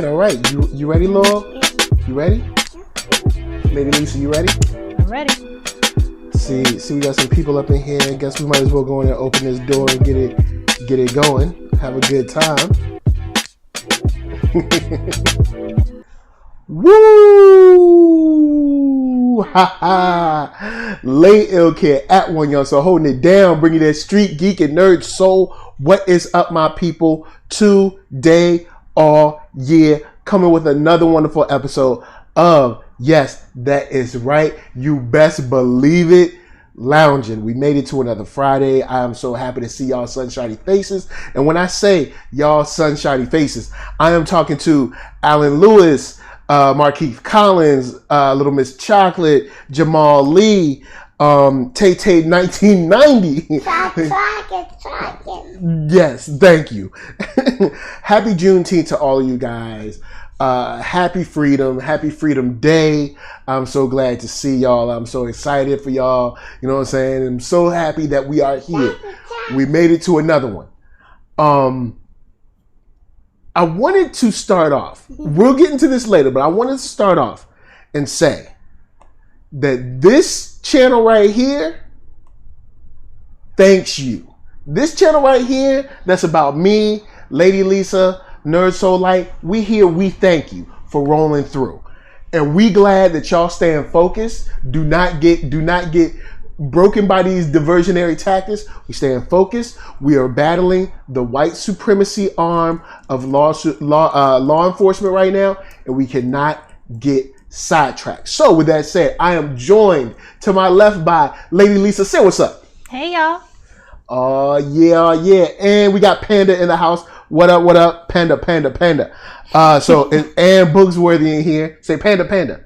All right. You ready, Law? You ready? Lady Lisa, you ready? I'm ready. See, we got some people up in here. I guess we might as well go in and open this door and get it going. Have a good time. Woo! Ha ha! Lay ill kid at OneYoungsta, holding it down, bringing that street geek and nerd soul. What is up, my people? Today, all year, coming with another wonderful episode of, yes, that is right, you best believe it, Loungin. We made it to another Friday. I am so happy to see y'all sunshiny faces. And when I say y'all sunshiny faces, I am talking to Alan Lewis, Markeith Collins, Little Miss Chocolate, Jamal Lee, Tay Tay 1990. Yes, thank you. Happy Juneteenth to all of you guys. Happy Freedom Day. I'm so glad to see y'all. I'm so excited for y'all. You know what I'm saying? I'm so happy that we are here. We made it to another one. I wanted to start off. We'll get into this later, but I wanted to start off and say that this channel right here thanks you. This channel right here, that's about me, Lady Lisa, NERDSoulite, we thank you for rolling through. And we glad that y'all staying focused. Do not get broken by these diversionary tactics. We staying focused. We are battling the white supremacy arm of law enforcement right now, and we cannot get sidetracked. So with that said, I am joined to my left by Lady Lisa. Say what's up. Hey, y'all. Oh, yeah. And we got Panda in the house. What up? Panda. And Boogsworthy in here. Say Panda.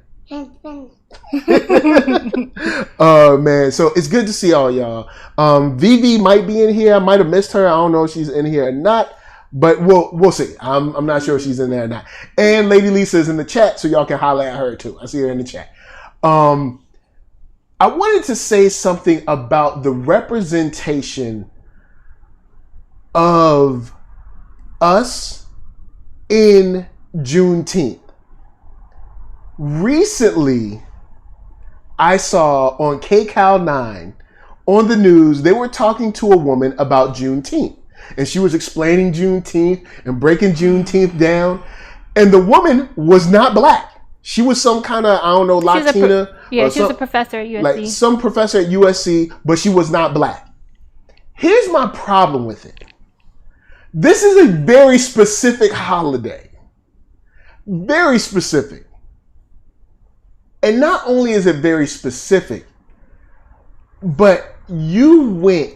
Oh, man. So it's good to see all y'all. Vivi might be in here. I might have missed her. I don't know if she's in here or not. But we'll see. I'm not sure if she's in there or not. And Lady Lisa is in the chat, so y'all can holler at her too. I see her in the chat. I wanted to say something about the representation of us in Juneteenth. Recently, I saw on KCAL 9 on the news, they were talking to a woman about Juneteenth. And she was explaining Juneteenth and breaking Juneteenth down. And the woman was not black. She was some kind of, I don't know, Latina. She was a professor at USC. Like some professor at USC, but she was not black. Here's my problem with it. This is a very specific holiday. Very specific. And not only is it very specific, but you went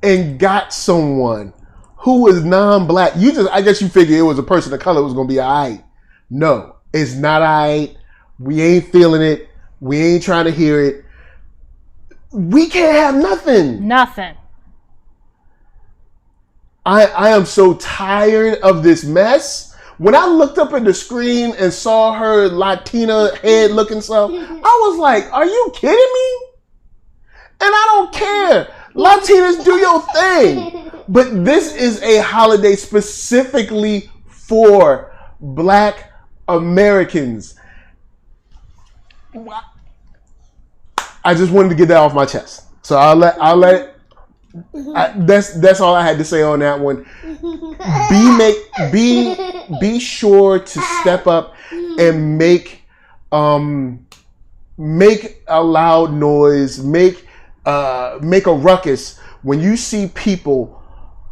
and got someone who was non-black. I guess you figured it was a person of color was going to be all right. No, it's not all right. We ain't feeling it. We ain't trying to hear it. We can't have nothing. Nothing. I am so tired of this mess. When I looked up at the screen and saw her Latina head looking stuff, I was like, are you kidding me? And I don't care. Latinas, do your thing. But this is a holiday specifically for Black Americans. I just wanted to get that off my chest. So I'll let that's all I had to say on that one. Be sure to step up and make a loud noise, make a ruckus when you see people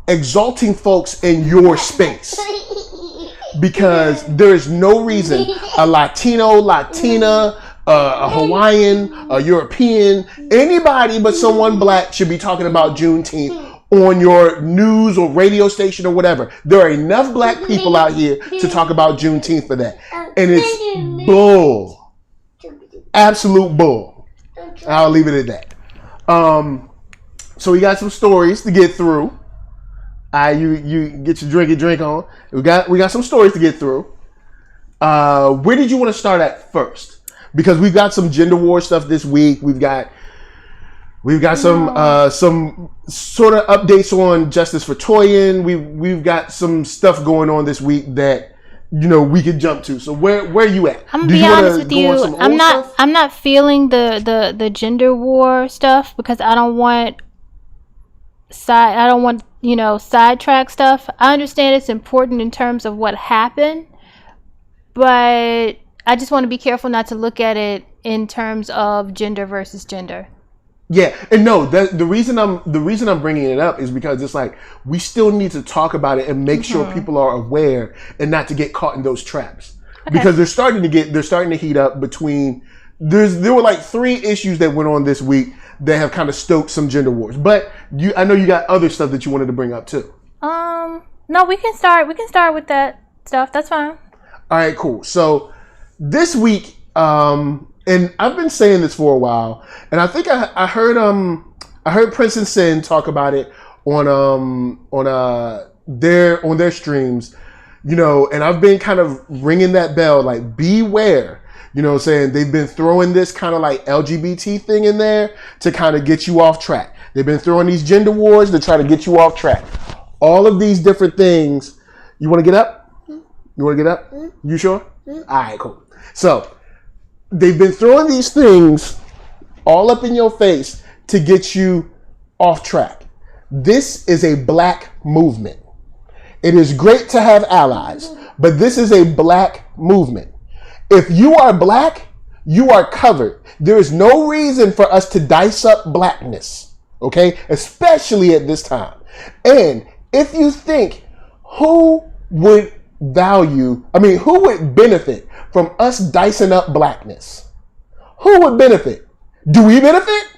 exalting folks in your space. Because there is no reason a Latino, Latina, a Hawaiian, a European, anybody but someone black should be talking about Juneteenth on your news or radio station or whatever. There are enough black people out here to talk about Juneteenth for that. And it's bull. Absolute bull. I'll leave it at that. So we got some stories to get through. You get your drink on. We got some stories to get through. Where did you want to start at first? Because we've got some gender war stuff this week. We've got some sort of updates on JusticeForToyin. We've got some stuff going on this week that we could jump to. So where are you at? I'm gonna be honest with you. I'm not feeling the gender war stuff because I don't want sidetrack stuff. I understand it's important in terms of what happened, but I just want to be careful not to look at it in terms of gender versus gender. Yeah, and no, the reason I'm bringing it up is because it's like we still need to talk about it and make sure people are aware and not to get caught in those traps. Okay. Because they're starting to heat up between there were like 3 issues that went on this week that have kind of stoked some gender wars. But I know you got other stuff that you wanted to bring up too. No, we can start with that stuff. That's fine. All right, cool. So this week, and I've been saying this for a while, and I think I heard Prince and Sin talk about it on their streams, and I've been kind of ringing that bell, like beware, saying they've been throwing this kind of like LGBT thing in there to kind of get you off track. They've been throwing these gender wars to try to get you off track. All of these different things. You want to get up? You want to get up? You sure? All right, cool. So they've been throwing these things all up in your face to get you off track. This is a black movement. It is great to have allies, but this is a black movement. If you are black, you are covered. There is no reason for us to dice up blackness, okay? Especially at this time. And if you think who would benefit from us dicing up blackness? Who would benefit? Do we benefit?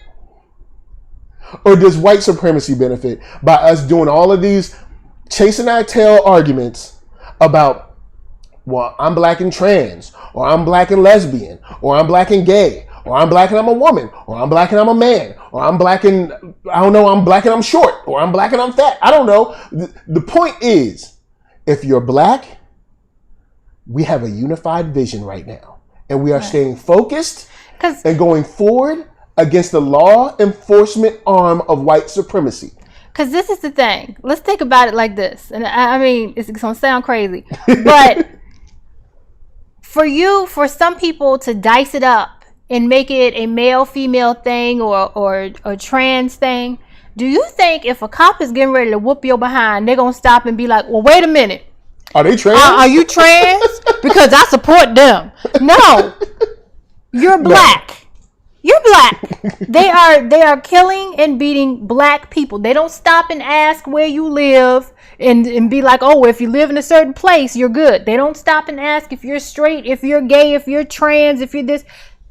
Or does white supremacy benefit by us doing all of these chasing our tail arguments about, well, I'm black and trans, or I'm black and lesbian, or I'm black and gay, or I'm black and I'm a woman, or I'm black and I'm a man, or I'm black and, I'm black and I'm short, or I'm black and I'm fat. I don't know. The point is, if you're black, we have a unified vision right now. And we are staying focused and going forward against the law enforcement arm of white supremacy. Because this is the thing. Let's think about it like this. And I mean, it's going to sound crazy. But for some people to dice it up and make it a male-female thing or a trans thing, do you think if a cop is getting ready to whoop your behind, they're going to stop and be like, well, wait a minute. Are they trans? Are you trans? Because I support them. No. You're black. No. You're black. They are killing and beating black people. They don't stop and ask where you live and be like, oh, if you live in a certain place, you're good. They don't stop and ask if you're straight, if you're gay, if you're trans, if you're this.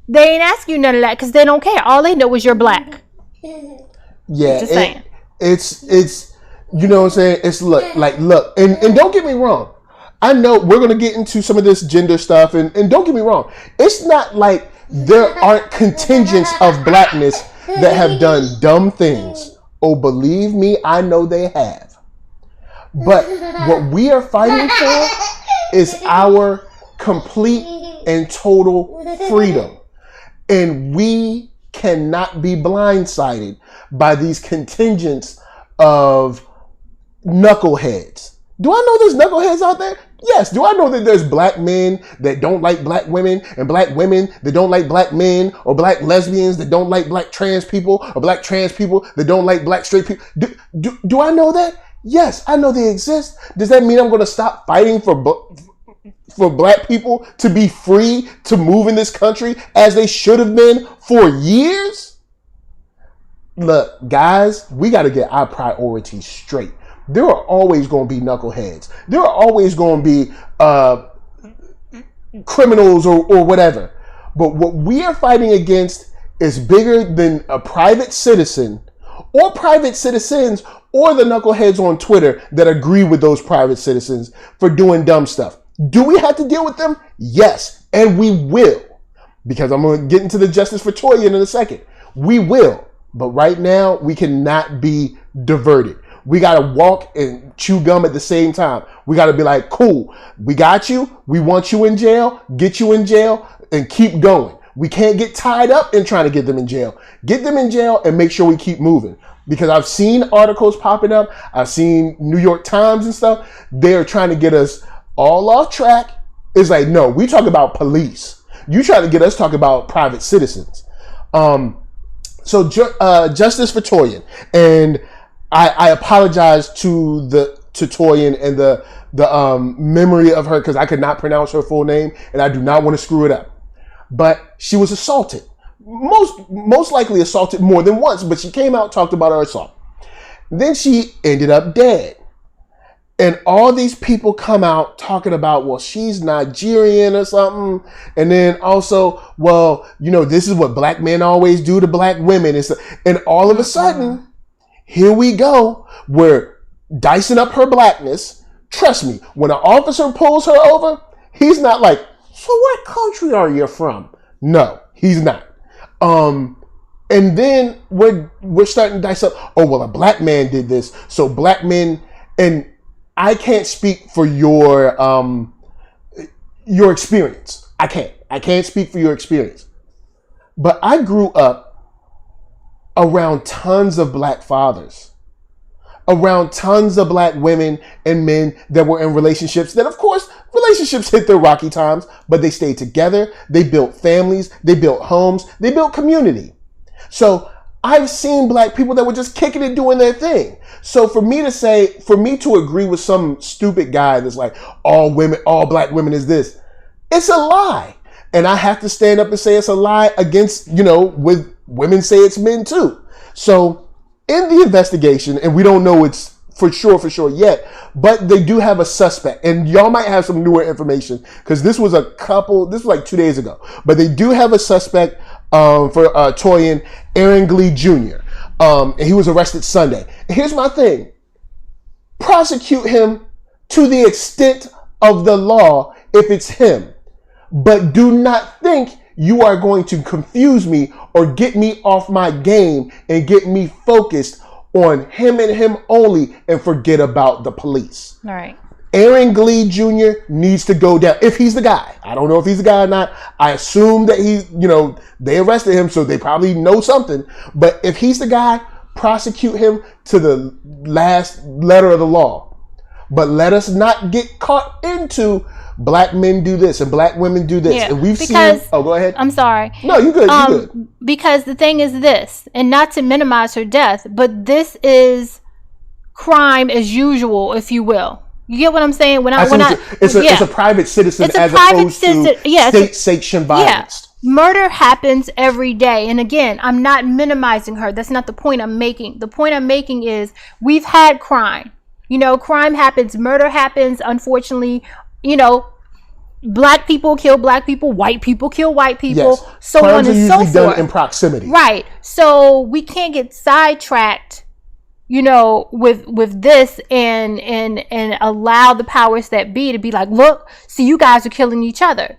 They ain't ask you none of that because they don't care. All they know is you're black. Yeah. Just saying. It's you know what I'm saying? It's look, and don't get me wrong. I know we're going to get into some of this gender stuff, and don't get me wrong. It's not like there aren't contingents of blackness that have done dumb things. Oh, believe me, I know they have. But what we are fighting for is our complete and total freedom. And we cannot be blindsided by these contingents of knuckleheads. Do I know there's knuckleheads out there? Yes. Do I know that there's black men that don't like black women and black women that don't like black men, or black lesbians that don't like black trans people, or black trans people that don't like black straight people? Do I know that? Yes, I know they exist. Does that mean I'm going to stop fighting for black people to be free to move in this country as they should have been for years? Look, guys, we got to get our priorities straight. There are always going to be knuckleheads. There are always going to be criminals or whatever. But what we are fighting against is bigger than a private citizen or private citizens or the knuckleheads on Twitter that agree with those private citizens for doing dumb stuff. Do we have to deal with them? Yes, and we will. Because I'm going to get into the JusticeForToyin in a second. We will. But right now, we cannot be diverted. We got to walk and chew gum at the same time. We got to be like, cool, we got you. We want you in jail. Get you in jail and keep going. We can't get tied up in trying to get them in jail. Get them in jail and make sure we keep moving. Because I've seen articles popping up. I've seen New York Times and stuff. They're trying to get us all off track. It's like, no, we talk about police. You try to get us talk about private citizens. So JusticeForToyin, and I apologize to Toyin and the memory of her because I could not pronounce her full name and I do not want to screw it up. But she was assaulted, most likely assaulted more than once. But she came out, talked about her assault. Then she ended up dead. And all these people come out talking about, well, she's Nigerian or something. And then also, well, you know, this is what black men always do to black women. And all of a sudden, here we go. We're dicing up her blackness. Trust me, when an officer pulls her over, he's not like, so what country are you from? No, he's not. And then we're starting to dice up, oh, well, a black man did this. So black men, and I can't speak for your experience. I can't speak for your experience. But I grew up around tons of black fathers, around tons of black women and men that were in relationships that, of course, relationships hit their rocky times, but they stayed together. They built families. They built homes. They built community. So I've seen black people that were just kicking it, doing their thing. So for me to agree with some stupid guy that's like, all black women is this, it's a lie. And I have to stand up and say it's a lie against, with women say it's men too. So in the investigation, and we don't know it's for sure yet, but they do have a suspect. And y'all might have some newer information because this was like 2 days ago. But they do have a suspect for Toyin, Aaron Glee Jr. And he was arrested Sunday. And here's my thing. Prosecute him to the extent of the law if it's him. But do not think you are going to confuse me or get me off my game and get me focused on him and him only and forget about the police. All right. Aaron Glee Jr. needs to go down. If he's the guy. I don't know if he's the guy or not. I assume that they arrested him, so they probably know something. But if he's the guy, prosecute him to the last letter of the law. But let us not get caught into black men do this and black women do this. Yeah, and we've seen... Oh, go ahead. I'm sorry. No, you good. You good. Because the thing is this, and not to minimize her death, but this is crime as usual, if you will. You get what I'm saying? It's a private citizen opposed to state-sanctioned violence. Yeah. Murder happens every day. And again, I'm not minimizing her. That's not the point I'm making. The point I'm making is we've had crime. Crime happens. Murder happens. Unfortunately, black people kill black people. White people kill white people. Yes. So Crimes on and so forth. Done in proximity. Right. So we can't get sidetracked with this and allow the powers that be to be like, look, see, you guys are killing each other.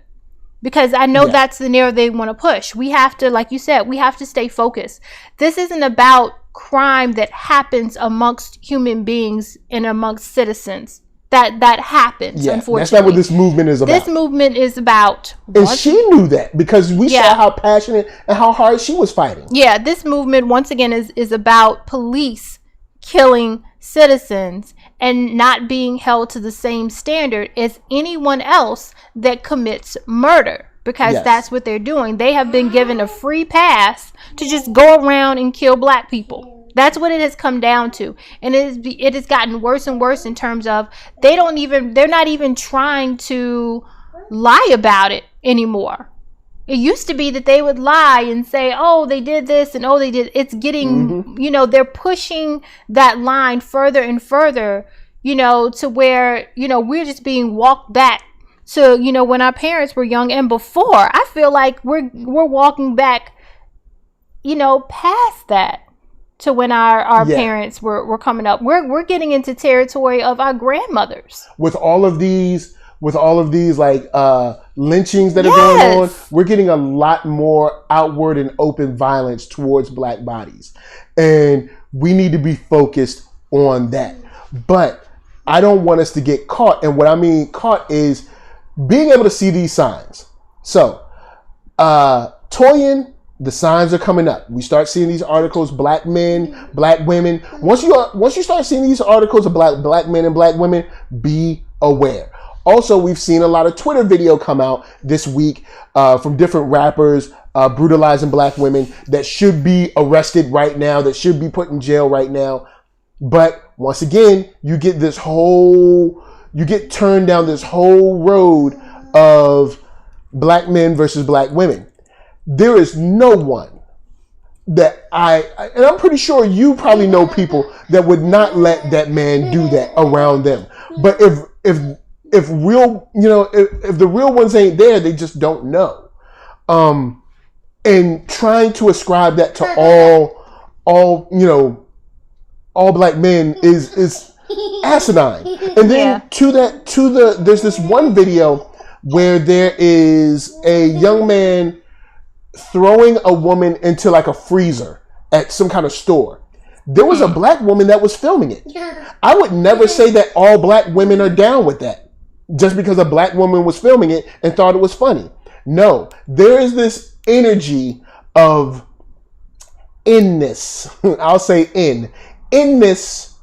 Because I know that's the narrative they want to push. We have to, like you said, we have to stay focused. This isn't about crime that happens amongst human beings and amongst citizens. That happens, unfortunately. That's not what this movement is about. This movement is about... And she knew that because we saw how passionate and how hard she was fighting. Yeah, this movement, once again, is about police killing citizens and not being held to the same standard as anyone else that commits murder, because that's what they're doing. They have been given a free pass to just go around and kill black people. That's what it has come down to. And it has gotten worse and worse in terms of they're not even trying to lie about it anymore. It used to be that they would lie and say, oh, they did this and oh, they did. It's getting, they're pushing that line further and further, to where, we're just being walked back to, when our parents were young and before. I feel like we're walking back, past that to when our Yeah. parents were coming up. We're getting into territory of our grandmothers. With all of these like lynchings that are going on, we're getting a lot more outward and open violence towards Black bodies. And we need to be focused on that. But I don't want us to get caught. And what I mean caught is being able to see these signs. So, Toyin, the signs are coming up. We start seeing these articles, Black men, Black women. Once you start seeing these articles of Black men and Black women, be aware. Also, we've seen a lot of Twitter video come out this week from different rappers brutalizing Black women that should be arrested right now, that should be put in jail right now. But once again, you get turned down this whole road of Black men versus Black women. There is no one that and I'm pretty sure you probably know people that would not let that man do that around them. But if real, if the real ones ain't there, they just don't know. And trying to ascribe that to all Black men is asinine. And then there's this one video where there is a young man throwing a woman into like a freezer at some kind of store. There was a Black woman that was filming it. I would never say that all Black women are down with that just because a Black woman was filming it and thought it was funny. No, there is this energy of inness. I'll say inness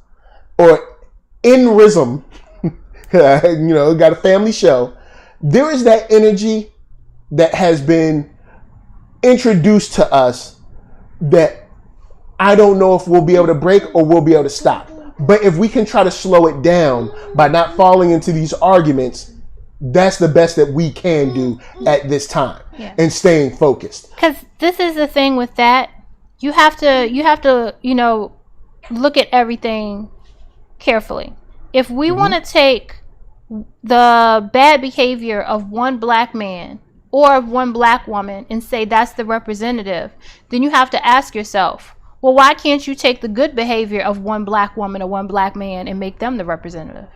or inrism. Got a family show. There is that energy that has been introduced to us that I don't know if we'll be able to break or we'll be able to stop. But if we can try to slow it down by not falling into these arguments, that's the best that we can do at this time and staying focused. Because this is the thing with that. You have to look at everything carefully. If we want to take the bad behavior of one Black man or of one Black woman and say that's the representative, then you have to ask yourself, well, why can't you take the good behavior of one Black woman or one Black man and make them the representative?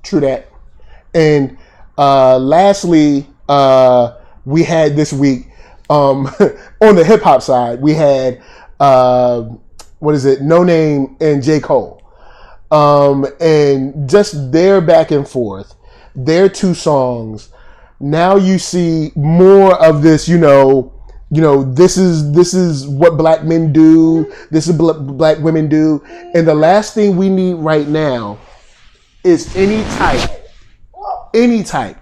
True that. And lastly, we had this week on the hip hop side, we had No Name and J. Cole. And just their back and forth, their two songs. Now you see more of this, this is what Black men do. This is Black women do. And the last thing we need right now is any type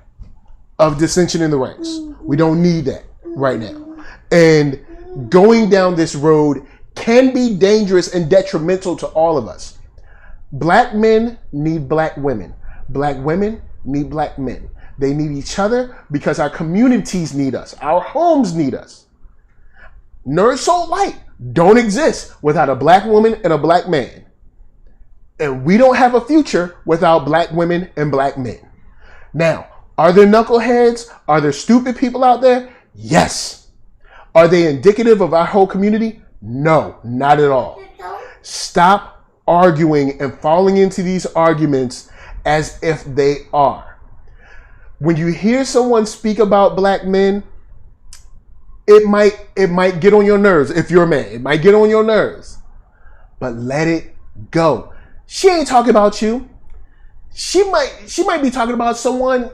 of dissension in the ranks. We don't need that right now. And going down this road can be dangerous and detrimental to all of us. Black men need Black women. Black women need Black men. They need each other because our communities need us. Our homes need us. NERDSoulite don't exist without a Black woman and a Black man. And we don't have a future without Black women and Black men. Now, are there knuckleheads? Are there stupid people out there? Yes. Are they indicative of our whole community? No, not at all. Stop arguing and falling into these arguments as if they are. When you hear someone speak about Black men, it might get on your nerves. If you're a man, it might get on your nerves. But let it go. She ain't talking about you. She might be talking about someone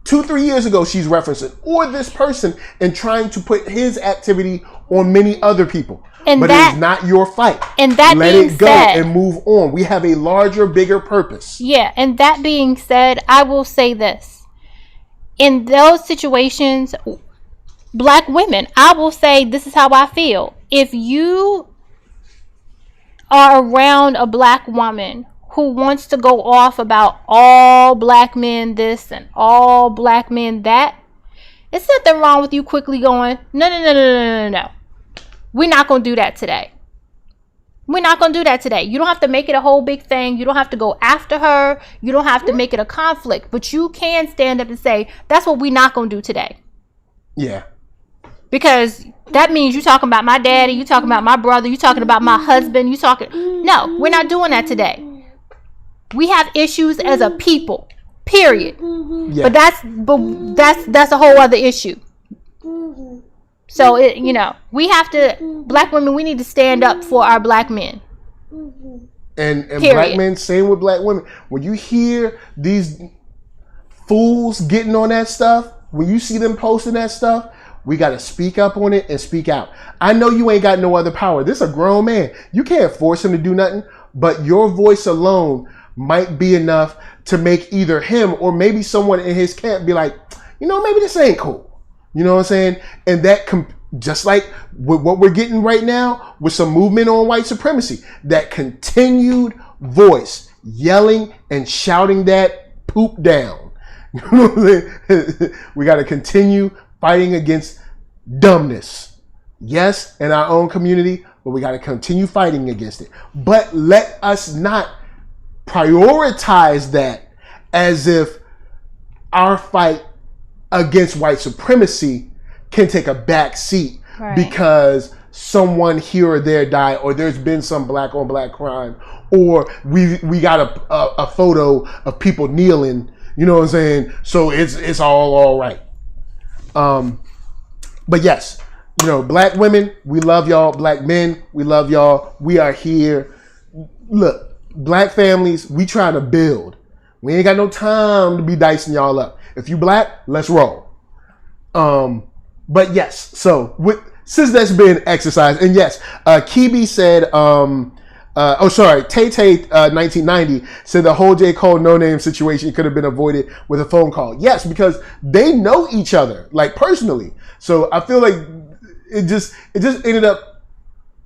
2-3 years ago she's referencing, or this person, and trying to put his activity on many other people. But it is not your fight. And that let it go and move on. We have a larger, bigger purpose. Yeah, and that being said, I will say this. In those situations, Black women, I will say this is how I feel. If you are around a Black woman who wants to go off about all Black men this and all Black men that, it's nothing wrong with you quickly going, no. We're not going to do that today. We're not going to do that today. You don't have to make it a whole big thing. You don't have to go after her. You don't have to make it a conflict. But you can stand up and say, that's what we're not going to do today. Yeah. because that means you talking about my daddy, you talking about my brother, you talking about my husband, you talking. No, we're not doing that today. We have issues as a people, period. Yeah. But that's a whole other issue. So we have to, black women, we need to stand up for our black men. And black men, same with black women. When you hear these fools getting on that stuff, when you see them posting that stuff, we got to speak up on it and speak out. I know you ain't got no other power. This is a grown man. You can't force him to do nothing, but your voice alone might be enough to make either him or maybe someone in his camp be like, maybe this ain't cool. You know what I'm saying? And that, just like with what we're getting right now with some movement on white supremacy, that continued voice yelling and shouting that poop down. You know what I'm saying? We got to continue fighting against dumbness. Yes, in our own community, but we got to continue fighting against it. But let us not prioritize that as if our fight against white supremacy can take a back seat because someone here or there died, or there's been some black on black crime, or we got a photo of people kneeling. You know what I'm saying? So it's all right. But yes, black women, we love y'all. Black men, we love y'all. We are here. Look, black families, we trying to build. We ain't got no time to be dicing y'all up. If you black, let's roll. But yes, so since that's been exercised, and yes, Kibi said, Tay 1990 said the whole J. Cole No Name situation could have been avoided with a phone call. Yes, because they know each other, like personally. So I feel like it just ended up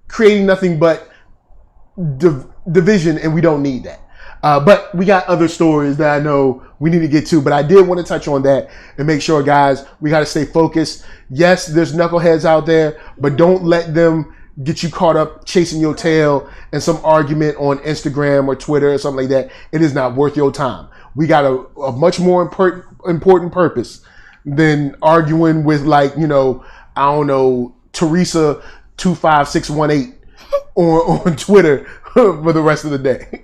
creating nothing but division, and we don't need that. But we got other stories that I know we need to get to, but I did want to touch on that and make sure, guys, we got to stay focused. Yes, there's knuckleheads out there, but don't let them get you caught up chasing your tail in some argument on Instagram or Twitter or something like that. It is not worth your time. We got a much more important purpose than arguing with, like, Teresa 25618 on Twitter for the rest of the day.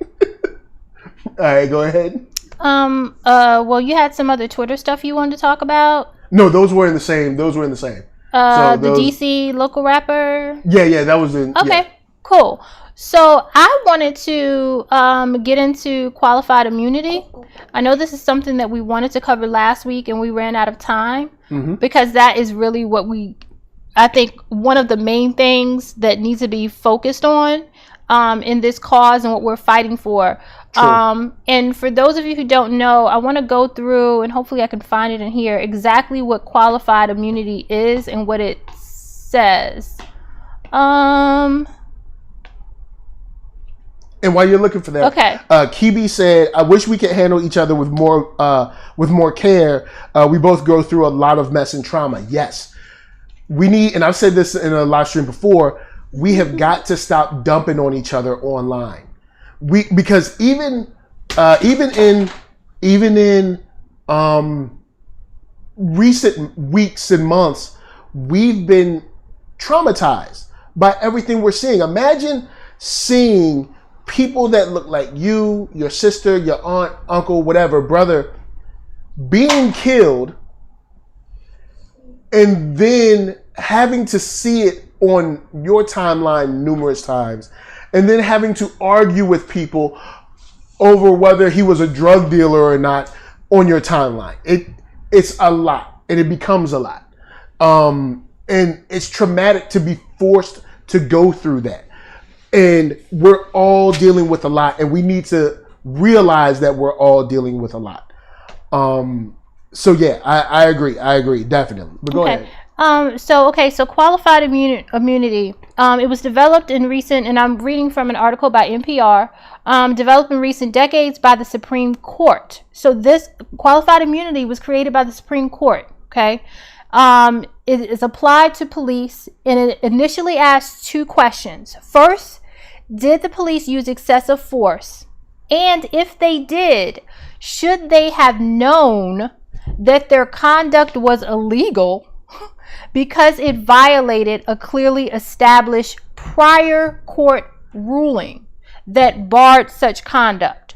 All right, go ahead. Well, you had some other Twitter stuff you wanted to talk about? No, those were in the same. The DC local rapper? Yeah, that was in. Okay, yeah. Cool. So I wanted to get into qualified immunity. I know this is something that we wanted to cover last week and we ran out of time because that is really what I think one of the main things that needs to be focused on in this cause and what we're fighting for. And for those of you who don't know, I want to go through, and hopefully I can find it in here, exactly what qualified immunity is and what it says. And while you're looking for that, okay. Kibi said, "I wish we could handle each other with more care. We both go through a lot of mess and trauma. Yes, we need." And I've said this in a live stream before. We have got to stop dumping on each other online. Because even in recent weeks and months, we've been traumatized by everything we're seeing. Imagine seeing people that look like you, your sister, your aunt, uncle, whatever, brother, being killed, and then having to see it on your timeline numerous times, and then having to argue with people over whether he was a drug dealer or not on your timeline. It's a lot, and it becomes a lot. And it's traumatic to be forced to go through that. And we're all dealing with a lot, and we need to realize that we're all dealing with a lot. So yeah, I agree, definitely. But go ahead. So qualified immunity. It was developed in recent, and I'm reading from an article by NPR, developed in recent decades by the Supreme Court. So this qualified immunity was created by the Supreme Court, okay? It is applied to police, and it initially asked two questions. First, did the police use excessive force? And if they did, should they have known that their conduct was illegal because it violated a clearly established prior court ruling that barred such conduct.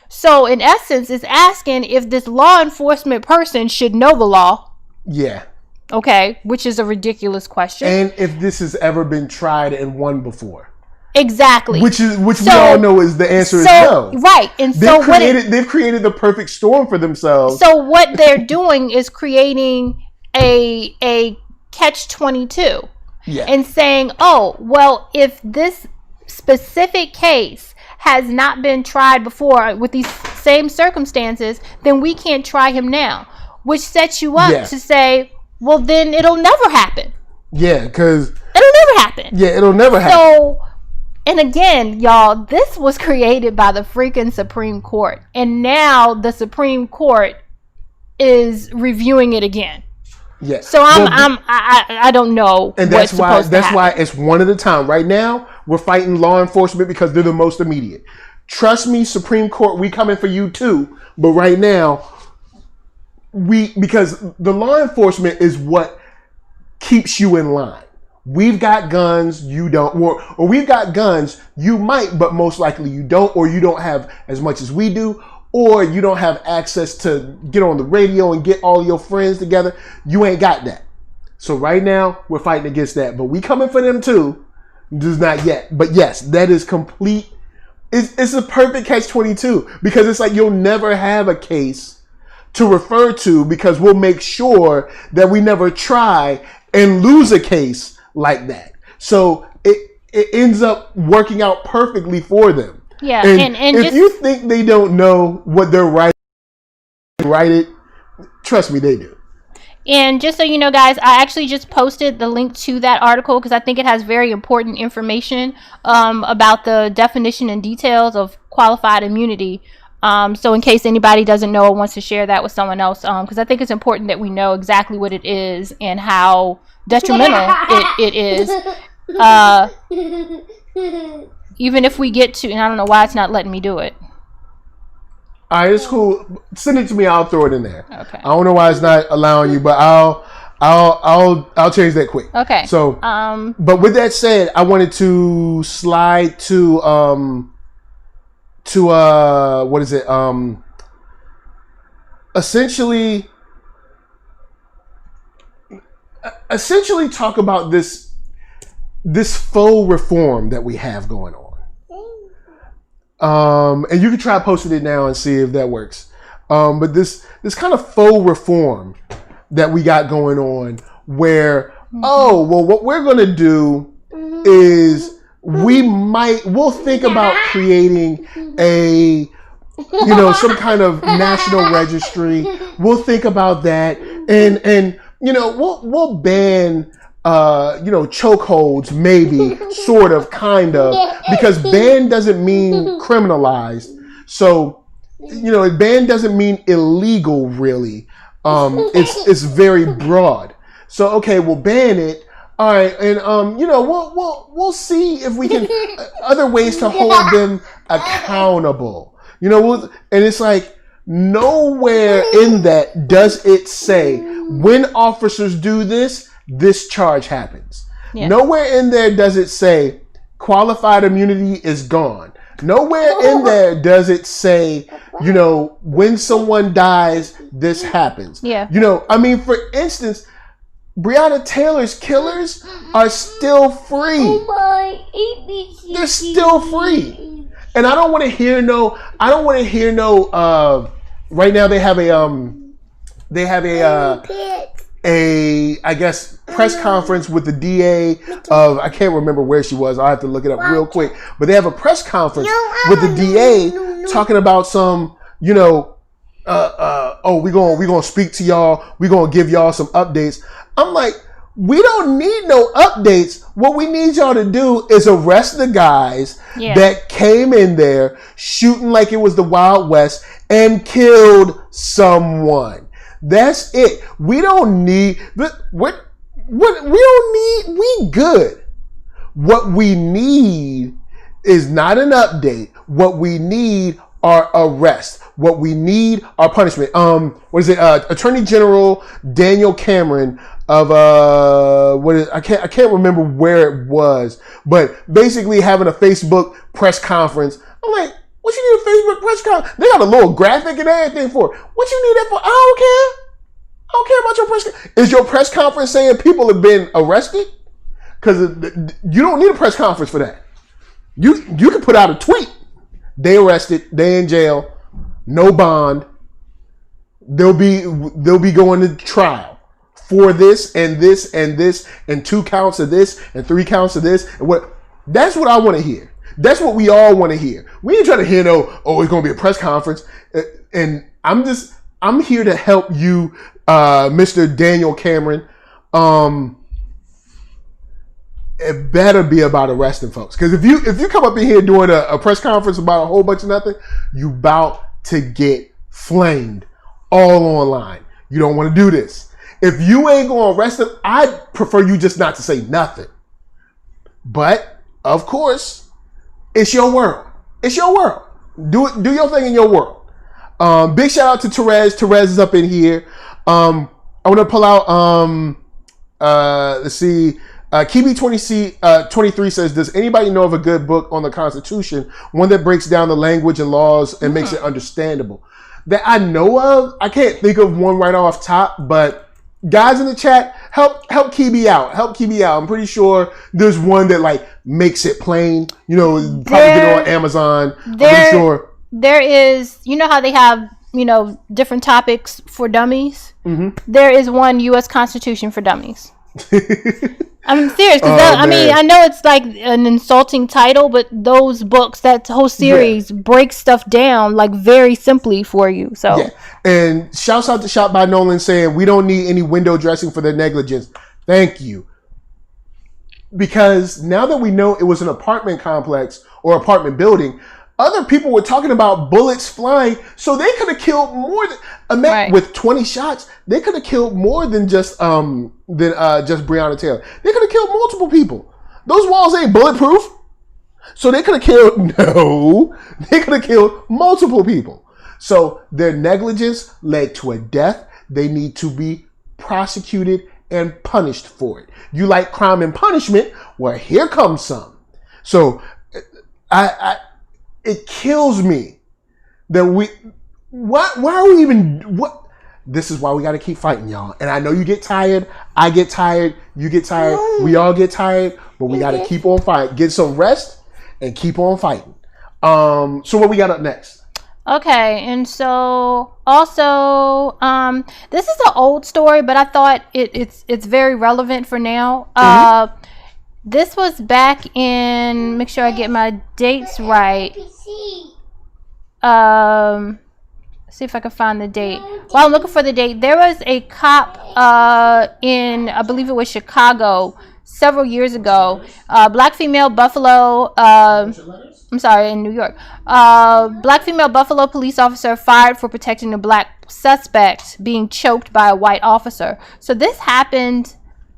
So in essence, it's asking if this law enforcement person should know the law. Yeah. Okay, which is a ridiculous question. And if this has ever been tried and won before. Exactly. Which we all know is the answer is no. Right. And so they've created the perfect storm for themselves. So what they're doing is creating a catch-22. Yeah. And saying, oh, well, if this specific case has not been tried before with these same circumstances, then we can't try him now. Which sets you up to say, well, then it'll never happen. Yeah, because... It'll never happen. Yeah, it'll never happen. So, and again, y'all, this was created by the freaking Supreme Court. And now the Supreme Court is reviewing it again. Yeah. So I don't know. And that's why it's one at a time. Right now, we're fighting law enforcement because they're the most immediate. Trust me, Supreme Court, we coming for you too. But right now, because the law enforcement is what keeps you in line. We've got guns, you don't, or we've got guns, you might, but most likely you don't, or you don't have as much as we do, or you don't have access to get on the radio and get all your friends together. You ain't got that. So right now, we're fighting against that, but we coming for them too. Just not yet. But yes, that is complete. It's a perfect catch-22 because it's like you'll never have a case to refer to because we'll make sure that we never try and lose a case like that. So it ends up working out perfectly for them. Yeah, and if just, you think they don't know what they're writing, write it. Trust me, they do. And just so you know, guys, I actually just posted the link to that article because I think it has very important information about the definition and details of qualified immunity. So in case anybody doesn't know or wants to share that with someone else, because I think it's important that we know exactly what it is and how detrimental it is. Even if we get to, and I don't know why it's not letting me do it. All right, it's cool. Send it to me. I'll throw it in there. Okay. I don't know why it's not allowing you, but I'll change that quick. Okay. So, but with that said, I wanted to slide to what is it? Essentially talk about this faux reform that we have going on. And you can try posting it now and see if that works. But this kind of faux reform that we got going on where, what we're going to do is we'll think about creating some kind of national registry. We'll think about that and we'll ban chokeholds, maybe, sort of, kind of, because ban doesn't mean criminalized. So, ban doesn't mean illegal, really. It's very broad. So, okay, we'll ban it. All right, and we'll see if we can other ways to hold them accountable. And it's like nowhere in that does it say when officers do this charge happens. Yeah. Nowhere in there does it say qualified immunity is gone. Nowhere in there does it say, when someone dies, this happens. Yeah. For instance, Breonna Taylor's killers are still free. Oh my ABC. They're still free. And I don't want to hear right now they have a I guess press conference with the DA of, I can't remember where she was. I'll have to look it up real quick. But they have a press conference with the DA talking about some, we're gonna speak to y'all, we're gonna give y'all some updates. I'm like, we don't need no updates. What we need y'all to do is arrest the guys that came in there shooting like it was the Wild West and killed someone. That's it. We don't need we good. What we need is not an update. What we need are arrests. What we need are punishment. Attorney General Daniel Cameron I can't remember where it was, but basically having a Facebook press conference. I'm like, what you need a Facebook press conference? They got a little graphic and everything for it. What you need that for? I don't care about your press. Is your press conference saying people have been arrested? Because you don't need a press conference for that. You can put out a tweet. They arrested. They in jail. No bond. They'll be going to trial for this and this and this and 2 counts of this and 3 counts of this and what. That's what I want to hear. That's what we all want to hear. We ain't trying to hear it's going to be a press conference. And I'm here to help you, Mr. Daniel Cameron. It better be about arresting folks. Because if you come up in here doing a press conference about a whole bunch of nothing, you about to get flamed all online. You don't want to do this. If you ain't going to arrest them, I'd prefer you just not to say nothing. But, of course, it's your world. It's your world. Do your thing in your world. Big shout out to Therese. Therese is up in here. I want to pull out, let's see, Kibi23 says, does anybody know of a good book on the Constitution, one that breaks down the language and laws and makes it understandable? That I know of, I can't think of one right off top, but guys in the chat, help Kibi out. Help Kibi out. I'm pretty sure there's one that like makes it plain. You know, probably get it on Amazon. I'm pretty sure. There is, you know how they have, you know, different topics for dummies? Mm-hmm. There is one U.S. Constitution for dummies. I'm serious, because I mean, I know it's like an insulting title, but those books, that whole series, breaks stuff down like very simply for you. So, yeah. And shouts out to Shot by Nolan saying we don't need any window dressing for their negligence. Thank you, because now that we know it was an apartment complex or apartment building, other people were talking about bullets flying, so they could have killed more than with 20 shots. They could have killed more than just Breonna Taylor. They could have killed multiple people. Those walls ain't bulletproof, so they could have killed. No, they could have killed multiple people. So their negligence led to a death. They need to be prosecuted and punished for it. You like crime and punishment? Well, here comes some. So it kills me that why are we even, this is why we got to keep fighting, y'all. And I know you get tired. I get tired. You get tired. We all get tired, but we got to keep on fighting. Get some rest and keep on fighting. So what we got up next? Okay. And so also, this is an old story, but I thought it's very relevant for now. Mm-hmm. This was back in, make sure I get my dates right. See if I can find the date. While I'm looking for the date, there was a cop in, I believe it was Chicago, several years ago. Black female Buffalo, in New York. Black female Buffalo police officer fired for protecting a black suspect being choked by a white officer. So this happened,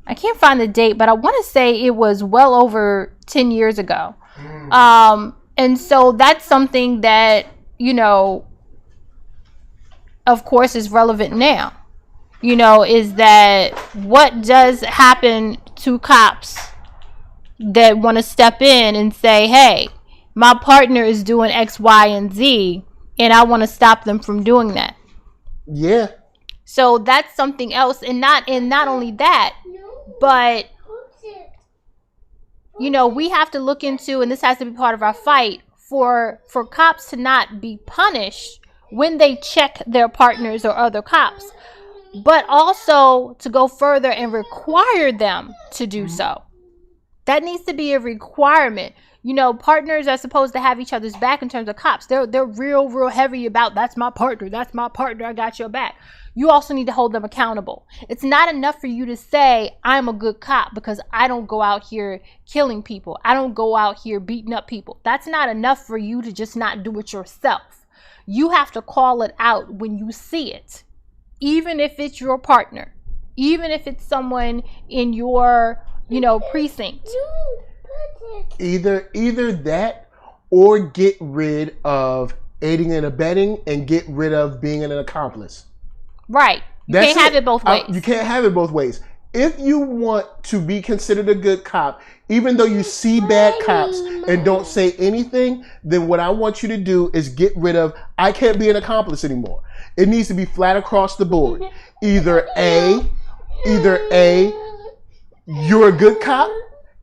I can't find the date, but I want to say it was well over 10 years ago. And so that's something that, you know, of course is relevant now. You know, is that what does happen to cops that want to step in and say, hey, my partner is doing X, Y, and Z, and I want to stop them from doing that. Yeah. So that's something else. And not only that, but, you know, we have to look into, and this has to be part of our fight, for cops to not be punished when they check their partners or other cops, but also to go further and require them to do so. That needs to be a requirement. You know, partners are supposed to have each other's back in terms of cops. They're real heavy about, that's my partner, I got your back. You also need to hold them accountable. It's not enough for you to say, I'm a good cop because I don't go out here killing people. I don't go out here beating up people. That's not enough for you to just not do it yourself. You have to call it out when you see it. Even if it's your partner. Even if it's someone in your, you know, precinct. Either that or get rid of aiding and abetting and get rid of being an accomplice. Right. You can't have it both ways. You can't have it both ways. if you want to be considered a good cop, even though you see bad cops and don't say anything, then what I want you to do is get rid of, I can't be an accomplice anymore. It needs to be flat across the board. Either A, you're a good cop,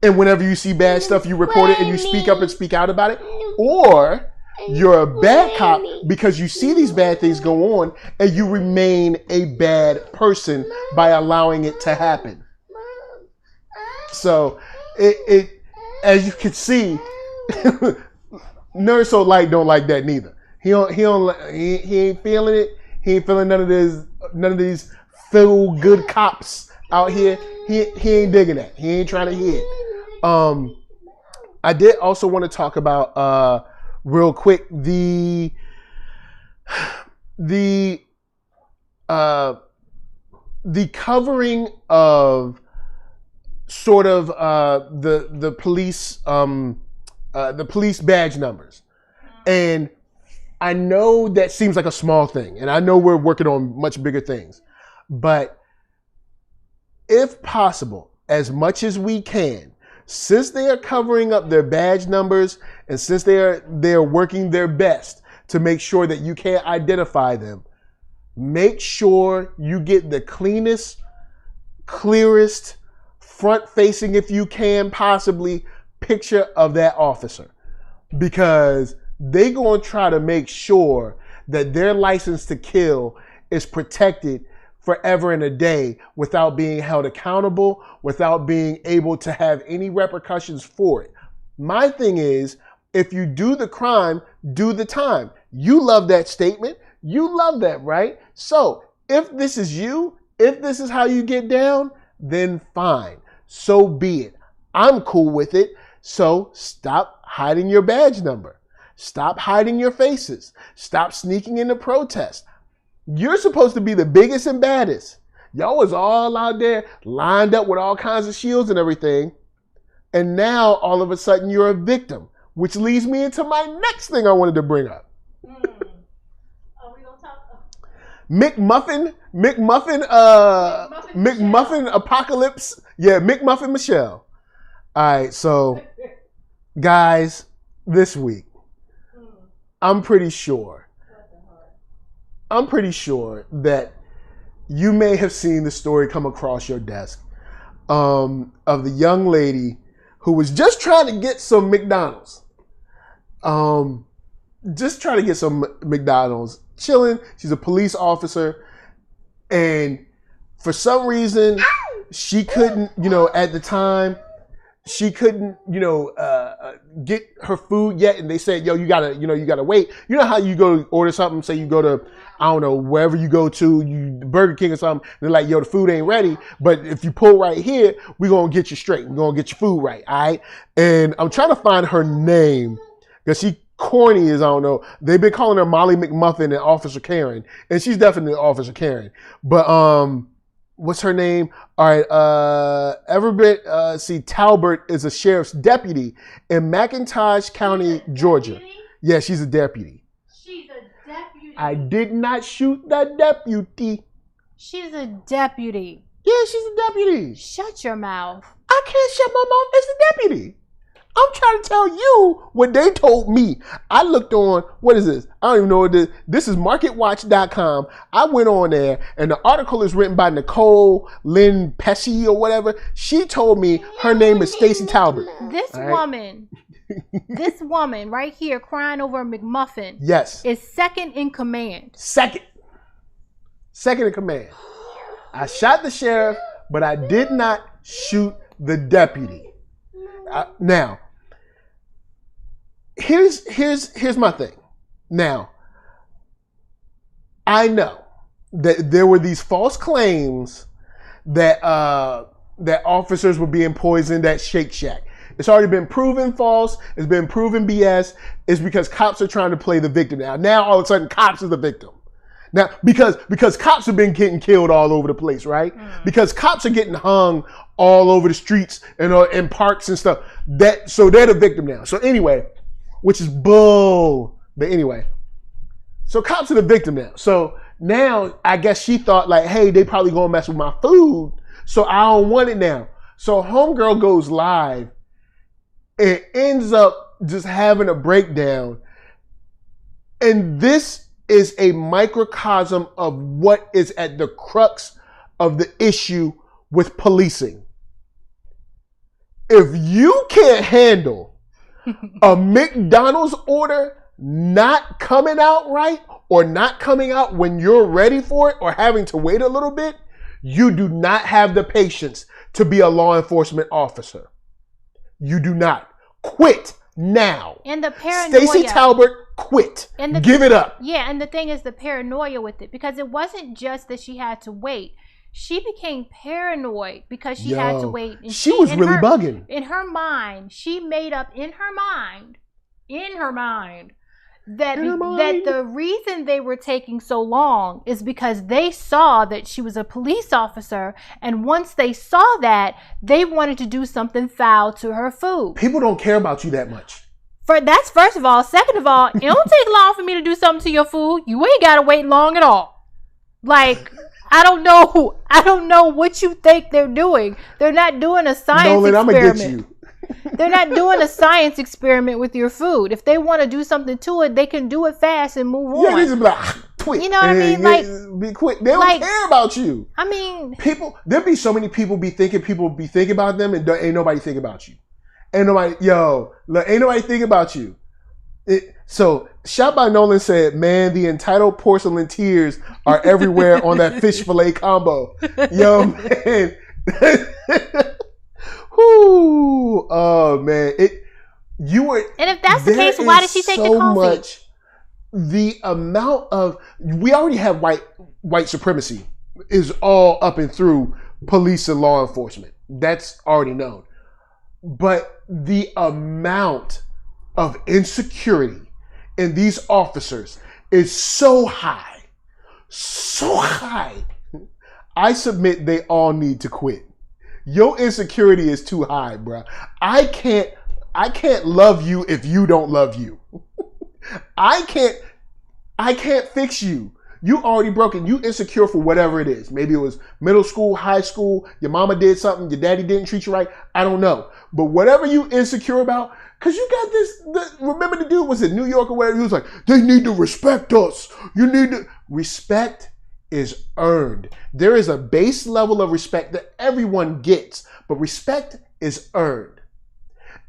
and whenever you see bad stuff, you report it and you speak up and speak out about it, or you're a bad cop because you see these bad things go on and you remain a bad person by allowing it to happen. So it as you can see, NERDSoulite don't like that neither. He ain't feeling it. He ain't feeling none of these feel good cops out here. He ain't digging that. He ain't trying to hear it. I did also want to talk about real quick the covering of sort of the police badge numbers. And I know that seems like a small thing, and I know we're working on much bigger things, but if possible, as much as we can, since they are covering up their badge numbers and since they're working their best to make sure that you can't identify them, make sure you get the cleanest, clearest, front-facing, if you can possibly, picture of that officer. Because they going to try to make sure that their license to kill is protected forever and a day without being held accountable, without being able to have any repercussions for it. My thing is, if you do the crime, do the time. You love that statement. You love that, right? So if this is you, if this is how you get down, then fine. So be it. I'm cool with it. So stop hiding your badge number. Stop hiding your faces. Stop sneaking into protest. You're supposed to be the biggest and baddest. Y'all was all out there lined up with all kinds of shields and everything. And now all of a sudden you're a victim, which leads me into my next thing I wanted to bring up. Are we gonna talk? McMuffin Apocalypse. Yeah, McMuffin Michelle. All right, so guys, this week, I'm pretty sure that you may have seen the story come across your desk of the young lady who was just trying to get some McDonald's. Chilling. She's a police officer. And for some reason, she couldn't, at the time, she couldn't, get her food yet. And they said, yo, you gotta wait. You know how you go order something, say you go to, I don't know, wherever you go to, Burger King or something, they're like, yo, the food ain't ready. But if you pull right here, we're going to get you straight. We're going to get your food right, all right? And I'm trying to find her name because she corny as I don't know. They've been calling her Molly McMuffin and Officer Karen. And she's definitely Officer Karen. But what's her name? All right, Talbert is a sheriff's deputy in McIntosh County, Georgia. Yeah, she's a deputy. She's a deputy. I did not shoot the deputy. She's a deputy. Yeah, she's a deputy. Shut your mouth. I can't shut my mouth. It's the deputy. I'm trying to tell you what they told me. I looked on, what is this? I don't even know what this is. This is marketwatch.com. I went on there and the article is written by Nicole Lynn Pesci or whatever. She told me her name is Stacey Talbert. This woman right here crying over a McMuffin. Yes. Is second in command. Second in command. I shot the sheriff, but I did not shoot the deputy. Now, here's my thing. Now, I know that there were these false claims that that officers were being poisoned at Shake Shack. It's already been proven false. It's been proven BS. It's because cops are trying to play the victim now. Now all of a sudden, cops are the victim. Now, because cops have been getting killed all over the place, right? Because cops are getting hung all over the streets and in parks and stuff. So they're the victim now. So anyway, which is bull. But anyway, so cops are the victim now. So now I guess she thought like, hey, they probably gonna mess with my food. So I don't want it now. So homegirl goes live and ends up just having a breakdown. And this is a microcosm of what is at the crux of the issue with policing. If you can't handle a McDonald's order not coming out right or not coming out when you're ready for it or having to wait a little bit, you do not have the patience to be a law enforcement officer. You do not. Quit now. And the paranoia. Stacey Talbert, quit. Give it up. Yeah, and the thing is the paranoia with it, because it wasn't just that she had to wait. She became paranoid because she had to wait. And she was really bugging. In her mind, she made up in her mind, that the reason they were taking so long is because they saw that she was a police officer, and once they saw that, they wanted to do something foul to her food. People don't care about you that much. That's first of all. Second of all, it don't take long for me to do something to your food. You ain't gotta wait long at all. Like, I don't know what you think they're doing. They're not doing a science experiment. I'm gonna get you. They're not doing a science experiment with your food. If they want to do something to it, they can do it fast and move on. Yeah, they just be like, tweet. You know what I mean? Like, be quick. They don't care about you. I mean, there'd be so many people be thinking about them, and ain't nobody think about you. Ain't nobody think about you. So, Shot by Nolan said, man, the entitled porcelain tears are everywhere on that fish fillet combo. Yo, man. Whoo, oh man, and if that's the case, why did she take the coffee? The amount of, we already have white supremacy is all up and through police and law enforcement. That's already known. But the amount of insecurity in these officers is so high. I submit they all need to quit. Your insecurity is too high, bro. I can't love you if you don't love you. I can't fix you. You already broken. You insecure for whatever it is. Maybe it was middle school, high school, your mama did something, your daddy didn't treat you right. I don't know. But whatever you insecure about, because you got this, remember the dude was in New York or whatever, he was like, they need to respect us. You need to, respect is earned. There is a base level of respect that everyone gets, but respect is earned.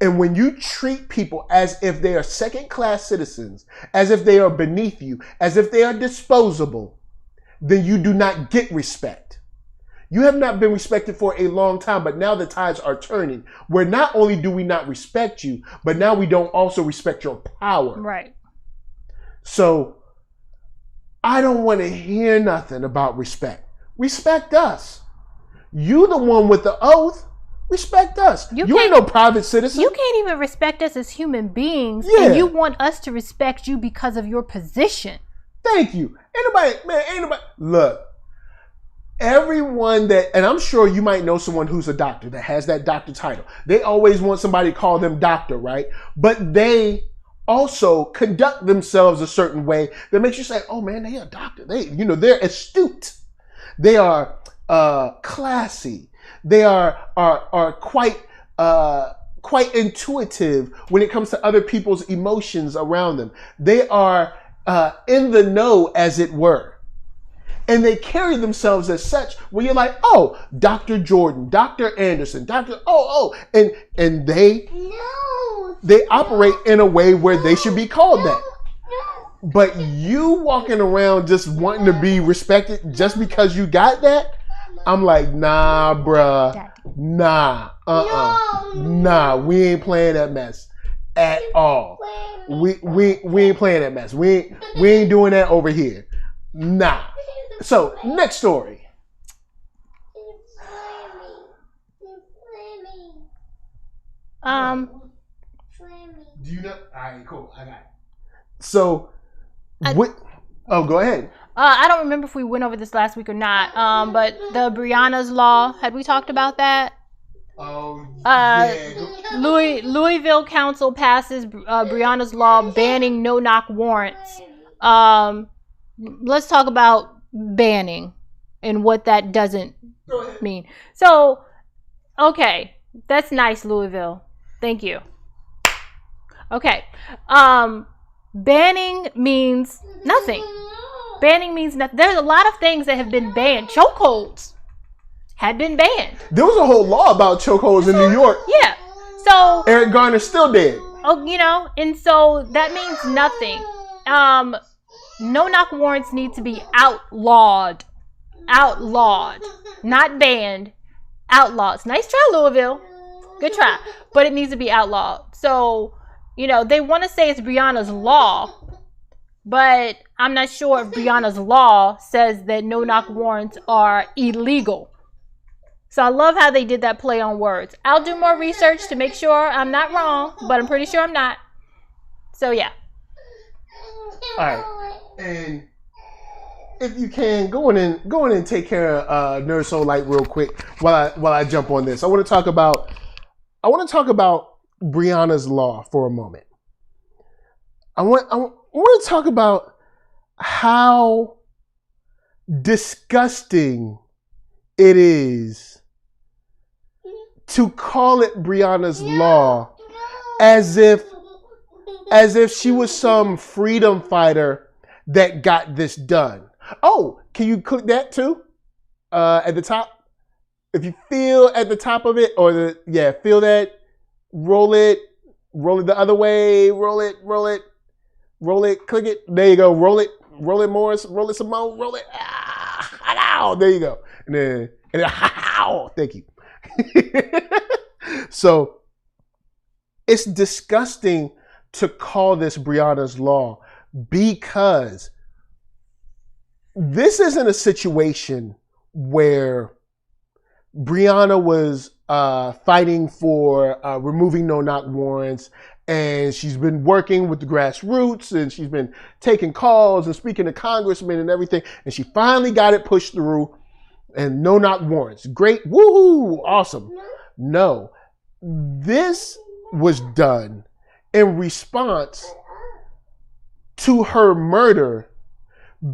And when you treat people as if they are second-class citizens, as if they are beneath you, as if they are disposable, then you do not get respect. You have not been respected for a long time, but now the tides are turning, where not only do we not respect you, but now we don't also respect your power. Right. So, I don't want to hear nothing about respect. Respect us. You the one with the oath. Respect us. You ain't no private citizen. You can't even respect us as human beings. Yeah. And you want us to respect you because of your position. Thank you. Ain't nobody. Look, everyone that, and I'm sure you might know someone who's a doctor that has that doctor title. They always want somebody to call them doctor, right? But they also conduct themselves a certain way that makes you say, oh man, they are a doctor. They're astute. They are classy. They are quite intuitive when it comes to other people's emotions around them. They are in the know, as it were. And they carry themselves as such where you're like, oh, Dr. Jordan, Dr. Anderson, and they operate in a way where they should be called that. But you walking around just wanting to be respected just because you got that, I'm like, nah, bruh. Nah. Nah, we ain't playing that mess at all. We ain't playing that mess. We ain't doing that over here. Nah. So, next story. Do you know? Alright, cool. I got it. So, go ahead. I don't remember if we went over this last week or not. But the Brianas Law, had we talked about that? Oh, yeah. Louisville Council passes Brianas Law banning no-knock warrants. Let's talk about banning. and what that doesn't mean. So, okay, that's nice, Louisville. Thank you. Okay, banning means nothing. Banning means nothing. There's a lot of things that have been banned. Chokeholds had been banned. There was a whole law about chokeholds in New York. Yeah. So Eric Garner's still dead. Oh, you know, and so that means nothing. No knock warrants need to be outlawed, not banned. Outlaws. Nice try, Louisville. Good try, but it needs to be outlawed. So, you know, they want to say it's Brianna's Law, but I'm not sure if Brianna's Law says that no knock warrants are illegal. So I love how they did that play on words. I'll do more research to make sure I'm not wrong, but I'm pretty sure I'm not. So yeah. All right, and if you can go in and take care of NERDSoulite real quick while I jump on this. I want to talk about Brianna's Law for a moment. I want to talk about how disgusting it is to call it Brianna's Law as if she was some freedom fighter that got this done. Oh, can you click that too? At the top? If you feel at the top of it, feel that, roll it the other way, roll it, click it. There you go. Roll it more, roll it some more, roll it. There you go. And then thank you. So it's disgusting to call this Brianna's Law because this isn't a situation where Brianna was fighting for removing no-knock warrants, and she's been working with the grassroots, and she's been taking calls and speaking to congressmen and everything, and she finally got it pushed through, and no-knock warrants. Great, woohoo, awesome. No, this was done in response to her murder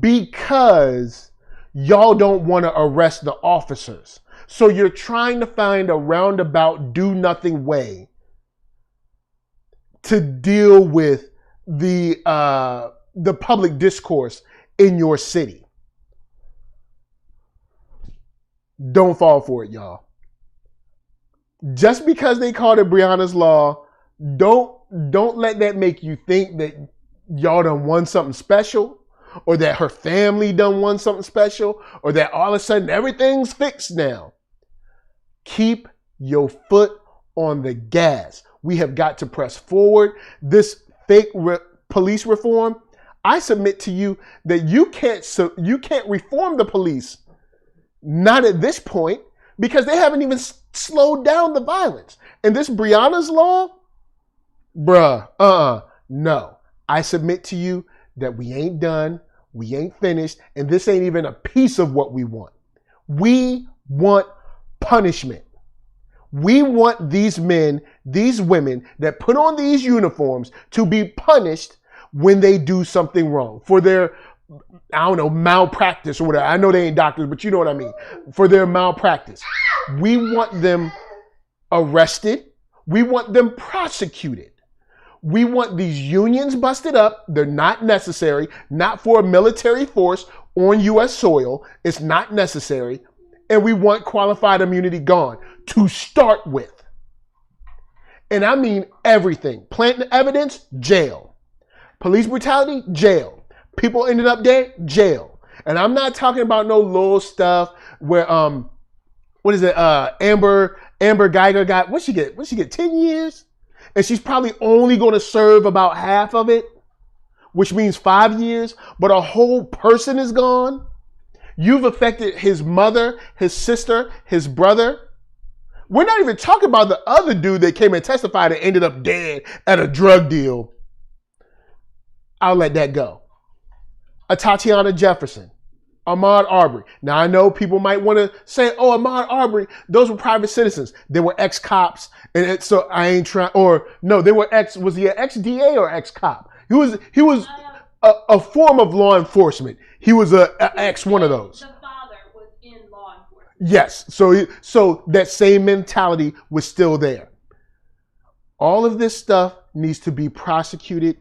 because y'all don't want to arrest the officers. So you're trying to find a roundabout, do nothing way to deal with the public discourse in your city. Don't fall for it, y'all. Just because they called it Brianna's Law, don't let that make you think that y'all done won something special, or that her family done won something special, or that all of a sudden everything's fixed now. Keep your foot on the gas. We have got to press forward. This fake police reform, I submit to you that you can't reform the police. Not at this point, because they haven't even slowed down the violence. And this Brianna's Law, no. I submit to you that we ain't done, we ain't finished, and this ain't even a piece of what we want. We want punishment. We want these men, these women that put on these uniforms to be punished when they do something wrong for their, malpractice or whatever. I know they ain't doctors, but you know what I mean. For their malpractice. We want them arrested. We want them prosecuted. We want these unions busted up. They're not necessary. Not for a military force on U.S. soil. It's not necessary. And we want qualified immunity gone to start with. And I mean everything. Planting evidence, jail. Police brutality, jail. People ended up dead, jail. And I'm not talking about no little stuff where Amber Geiger got, what'd she get 10 years? And she's probably only going to serve about half of it, which means 5 years, but a whole person is gone. You've affected his mother, his sister, his brother. We're not even talking about the other dude that came and testified and ended up dead at a drug deal. I'll let that go. A Tatiana Jefferson, Ahmaud Arbery. Now I know people might want to say, oh, Ahmaud Arbery, those were private citizens. They were ex-cops. And so I ain't trying, or no, they were was he an ex-DA or ex-cop? He was a form of law enforcement. He was a ex one of those. The father was Yes. So that same mentality was still there. All of this stuff needs to be prosecuted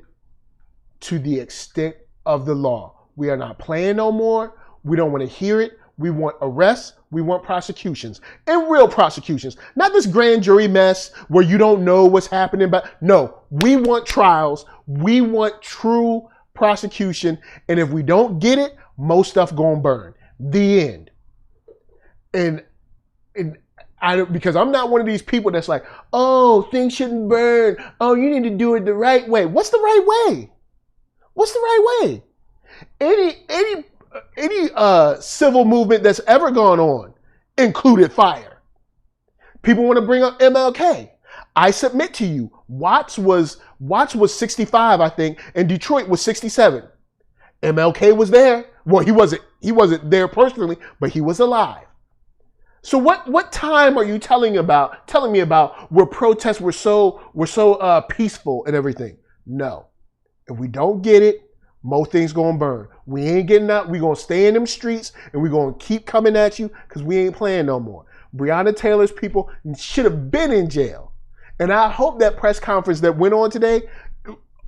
to the extent of the law. We are not playing no more. We don't want to hear it. We want arrests. We want prosecutions, and real prosecutions. Not this grand jury mess where you don't know what's happening. But no, we want trials. We want true prosecution. And if we don't get it, most stuff gonna burn. The end. And because I'm not one of these people that's like, oh, things shouldn't burn. Oh, you need to do it the right way. What's the right way? What's the right way? Any civil movement that's ever gone on included fire. People want to bring up MLK. I submit to you, Watts was 65, I think, and Detroit was 67. MLK was there. Well, he wasn't there personally, but he was alive. So what time are you telling me about where protests were so peaceful and everything? No. If we don't get it, more things gonna burn. We ain't getting out. We gonna stay in them streets and we gonna keep coming at you because we ain't playing no more. Breonna Taylor's people should have been in jail. And I hope that press conference that went on today,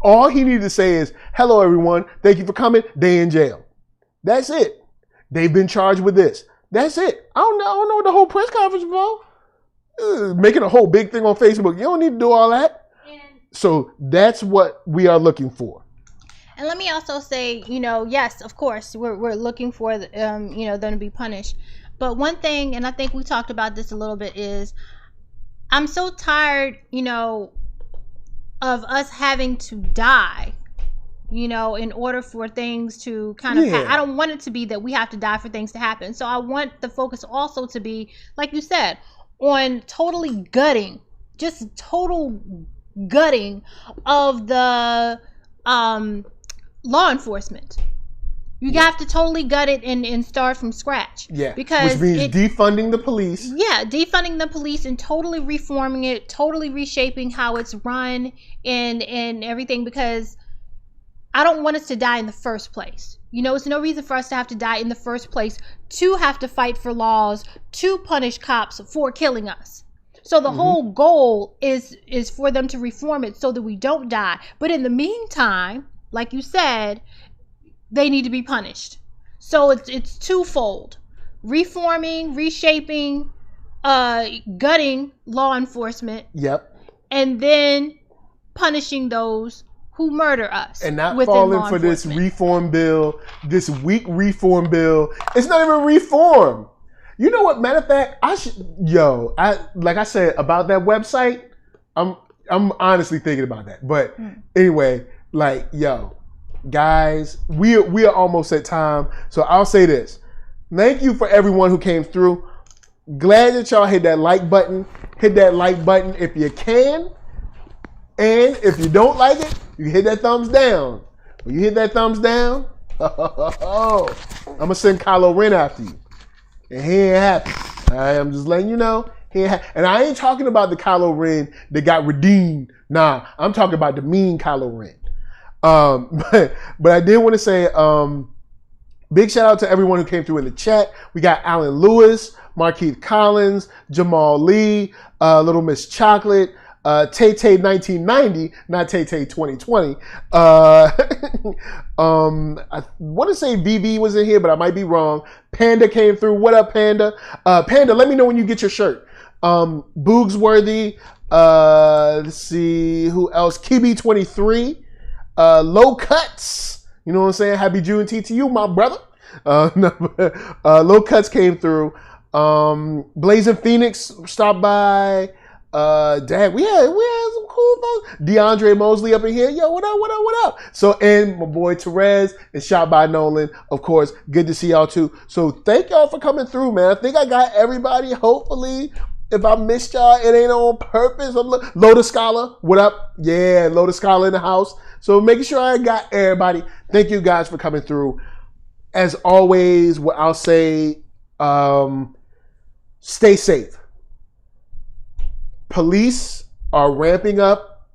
all he needed to say is, hello everyone, thank you for coming, they in jail. That's it. They've been charged with this. That's it. I don't know what the whole press conference was. Making a whole big thing on Facebook. You don't need to do all that. So that's what we are looking for. And let me also say, yes, of course, we're looking for, them to be punished. But one thing, and I think we talked about this a little bit, is I'm so tired, of us having to die, in order for things to kind of, I don't want it to be that we have to die for things to happen. So I want the focus also to be, like you said, on totally gutting, just total gutting of the, law enforcement. You have to totally gut it and start from scratch. Yeah. Because which means defunding the police. Yeah, defunding the police and totally reforming it, totally reshaping how it's run and everything, because I don't want us to die in the first place. It's no reason for us to have to die in the first place, to have to fight for laws, to punish cops for killing us. So the whole goal is for them to reform it so that we don't die. But in the meantime, like you said, they need to be punished. So it's twofold: reforming, reshaping, gutting law enforcement. Yep. And then punishing those who murder us. And not falling for this reform bill, this weak reform bill. It's not even reform. You know what? Matter of fact, like I said about that website, I'm honestly thinking about that. But anyway, guys, we are almost at time. So I'll say this. Thank you for everyone who came through. Glad that y'all hit that like button. Hit that like button if you can. And if you don't like it, you hit that thumbs down. When you hit that thumbs down, I'm going to send Kylo Ren after you. And he ain't happy. I'm just letting you know. And I ain't talking about the Kylo Ren that got redeemed. Nah, I'm talking about the mean Kylo Ren. But I did want to say, big shout out to everyone who came through in the chat. We got Alan Lewis, Markeith Collins, Jamal Lee, Little Miss Chocolate, Tay-Tay 1990, not Tay-Tay 2020. I want to say BB was in here, but I might be wrong. Panda came through. What up, Panda? Panda, let me know when you get your shirt. Boogsworthy. Let's see who else. Kibi 23. Low Cuts. You know what I'm saying? Happy Juneteenth to you, my brother. Low Cuts came through. Blazing Phoenix stopped by. Dad, we had some cool folks. DeAndre Mosley up in here. Yo, what up? So, and my boy Therese and Shot by Nolan, of course. Good to see y'all too. So thank y'all for coming through, man. I think I got everybody. Hopefully, if I missed y'all, it ain't on purpose. Lotus Scholar, what up? Yeah, Lotus Scholar in the house. So making sure I got everybody. Thank you guys for coming through. As always, what I'll say, stay safe. Police are ramping up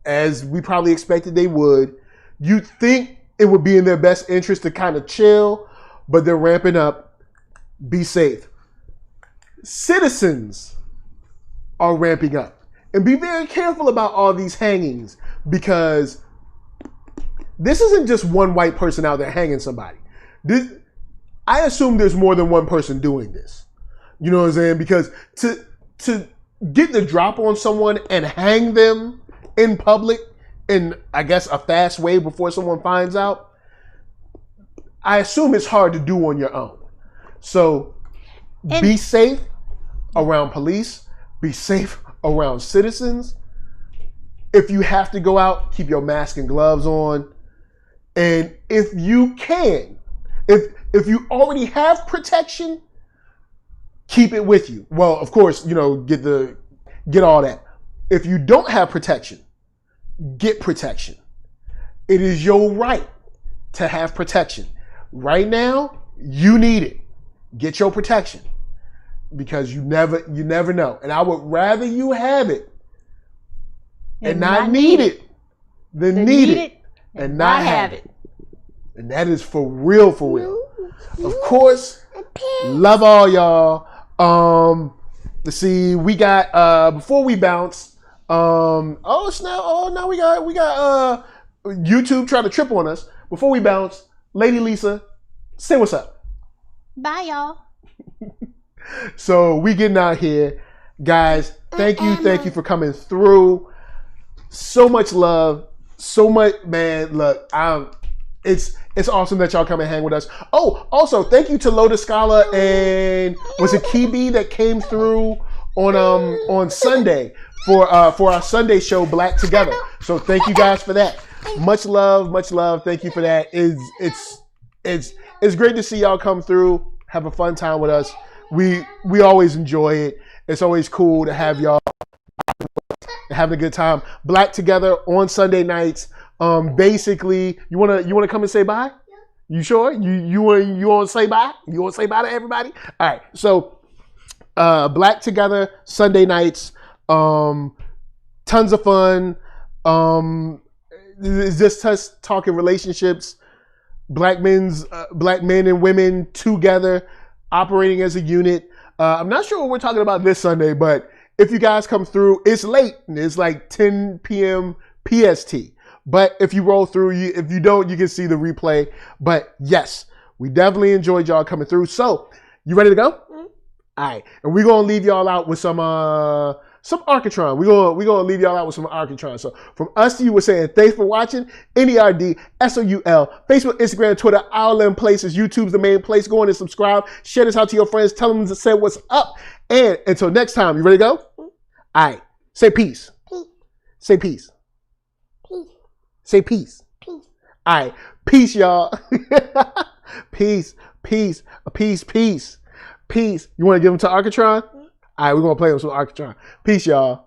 as we probably expected they would. You'd think it would be in their best interest to kind of chill, but they're ramping up. Be safe. citizens are ramping up. And be very careful about all these hangings, because this isn't just one white person out there hanging somebody. I assume there's more than one person doing this. You know what I'm saying? Because to get the drop on someone and hang them in public in, I guess, a fast way before someone finds out, I assume it's hard to do on your own. So be safe around police. Be safe around citizens. If you have to go out, keep your mask and gloves on. And if you can, if you already have protection, keep it with you. Well, of course, you know, get all that. If you don't have protection, get protection. It is your right to have protection. Right now, you need it. Get your protection, because you never know. And I would rather you have it and not need it than need it and not have it. And that is for real, for real. Of course, love all y'all. Let's see, we got before we bounce. Now we got YouTube trying to trip on us. Before we bounce, Lady Lisa, say what's up. Bye, y'all. So we getting out here, guys. Thank you for coming through. So much love, so much, man. Look, it's awesome that y'all come and hang with us. Oh, also thank you to Lotus Scholar and was it Kibi that came through on Sunday for our Sunday show Black Together. So thank you guys for that. Much love. Thank you for that. It's great to see y'all come through, have a fun time with us. We always enjoy it. It's always cool to have y'all having a good time. Black Together on Sunday nights. Basically, you wanna come and say bye? You sure? You want to say bye? You want to say bye to everybody? All right. So, Black Together Sunday nights. Tons of fun. It's just us talking relationships. Black men and women together, operating as a unit. I'm not sure what we're talking about this Sunday, but if you guys come through, it's late. It's like 10 p.m. PST. But if you roll through, if you don't, you can see the replay. But yes, we definitely enjoyed y'all coming through. So, you ready to go? Mm-hmm. All right. And we're going to leave y'all out with some Architron. We're gonna leave y'all out with some Architron. So from us to you, we're saying thanks for watching. NERDSoul, Facebook, Instagram, Twitter, all them places. YouTube's the main place. Go on and subscribe. Share this out to your friends. Tell them to say what's up. And until next time, you ready to go? Mm-hmm. All right. Say peace. Peace. Say peace. Peace. Say peace. Peace. All right. Peace, y'all. Peace. Peace. Peace. Peace. Peace. You want to give them to Architron? Mm-hmm. All right, we're going to play them some Architron. Peace, y'all.